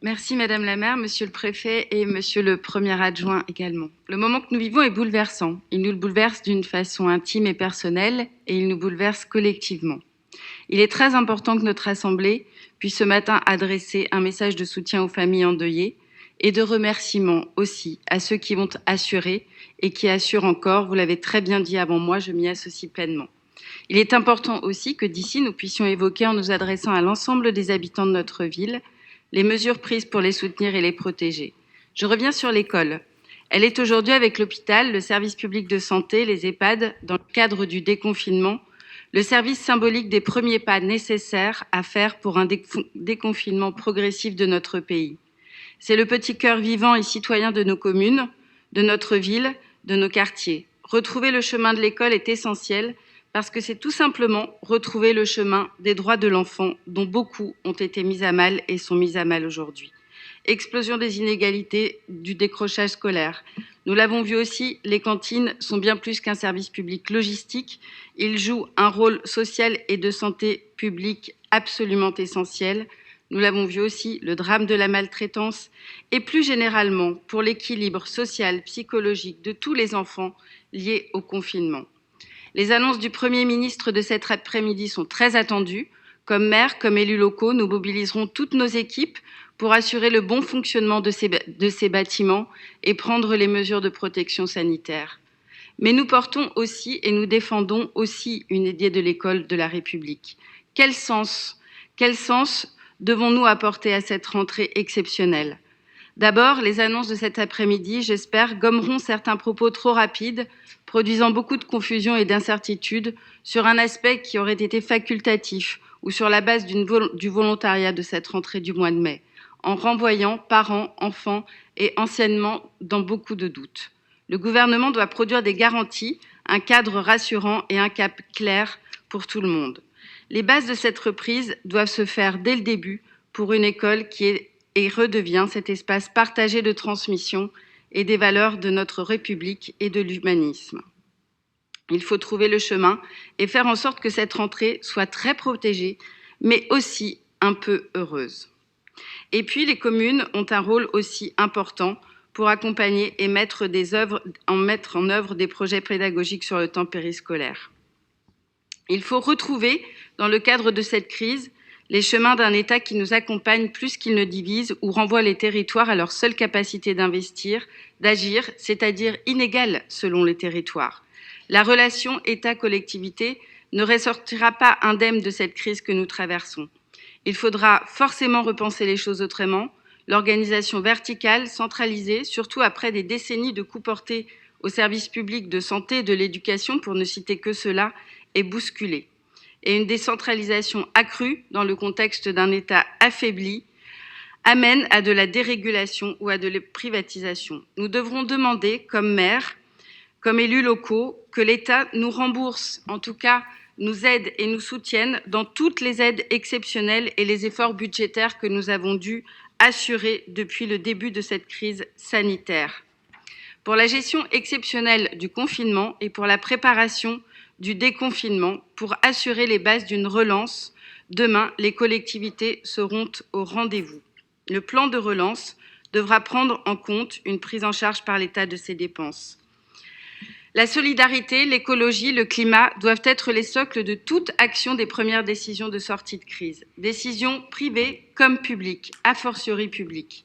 Merci Madame la maire, Monsieur le préfet et Monsieur le premier adjoint également. Le moment que nous vivons est bouleversant. Il nous le bouleverse d'une façon intime et personnelle et il nous bouleverse collectivement. Il est très important que notre Assemblée puisse ce matin adresser un message de soutien aux familles endeuillées et de remerciement aussi à ceux qui vont assurer et qui assurent encore. Vous l'avez très bien dit avant moi, je m'y associe pleinement. Il est important aussi que d'ici, nous puissions évoquer, en nous adressant à l'ensemble des habitants de notre ville, les mesures prises pour les soutenir et les protéger. Je reviens sur l'école. Elle est aujourd'hui avec l'hôpital, le service public de santé, les EHPAD, dans le cadre du déconfinement, le service symbolique des premiers pas nécessaires à faire pour un déconfinement progressif de notre pays. C'est le petit cœur vivant et citoyen de nos communes, de notre ville, de nos quartiers. Retrouver le chemin de l'école est essentiel parce que c'est tout simplement retrouver le chemin des droits de l'enfant dont beaucoup ont été mis à mal et sont mis à mal aujourd'hui. Explosion des inégalités, du décrochage scolaire. Nous l'avons vu aussi, les cantines sont bien plus qu'un service public logistique. Ils jouent un rôle social et de santé publique absolument essentiel. Nous l'avons vu aussi, le drame de la maltraitance et plus généralement pour l'équilibre social, psychologique de tous les enfants liés au confinement. Les annonces du Premier ministre de cet après-midi sont très attendues. Comme maire, comme élus locaux, nous mobiliserons toutes nos équipes pour assurer le bon fonctionnement de ces bâtiments et prendre les mesures de protection sanitaire. Mais nous portons aussi et nous défendons aussi une idée de l'école de la République. Quel sens devons-nous apporter à cette rentrée exceptionnelle ? D'abord, les annonces de cet après-midi, j'espère, gommeront certains propos trop rapides, produisant beaucoup de confusion et d'incertitude sur un aspect qui aurait été facultatif ou sur la base du volontariat de cette rentrée du mois de mai, en renvoyant parents, enfants et anciennement dans beaucoup de doutes. Le gouvernement doit produire des garanties, un cadre rassurant et un cap clair pour tout le monde. Les bases de cette reprise doivent se faire dès le début pour une école qui est et redevient cet espace partagé de transmission et des valeurs de notre République et de l'humanisme. Il faut trouver le chemin et faire en sorte que cette rentrée soit très protégée, mais aussi un peu heureuse. Et puis, les communes ont un rôle aussi important pour accompagner et mettre en œuvre des projets pédagogiques sur le temps périscolaire. Il faut retrouver, dans le cadre de cette crise, les chemins d'un État qui nous accompagne plus qu'il ne divise ou renvoie les territoires à leur seule capacité d'investir, d'agir, c'est-à-dire inégale selon les territoires. La relation État-collectivité ne ressortira pas indemne de cette crise que nous traversons. Il faudra forcément repenser les choses autrement, l'organisation verticale, centralisée, surtout après des décennies de coups portés aux services publics de santé et de l'éducation, pour ne citer que cela, est bousculée. Et une décentralisation accrue dans le contexte d'un État affaibli amène à de la dérégulation ou à de la privatisation. Nous devrons demander, comme maires, comme élus locaux, que l'État nous rembourse, en tout cas nous aide et nous soutienne dans toutes les aides exceptionnelles et les efforts budgétaires que nous avons dû assurer depuis le début de cette crise sanitaire. Pour la gestion exceptionnelle du confinement et pour la préparation du déconfinement, pour assurer les bases d'une relance, demain, les collectivités seront au rendez-vous. Le plan de relance devra prendre en compte une prise en charge par l'État de ses dépenses. La solidarité, l'écologie, le climat doivent être les socles de toute action des premières décisions de sortie de crise. Décisions privées comme publiques, a fortiori publiques.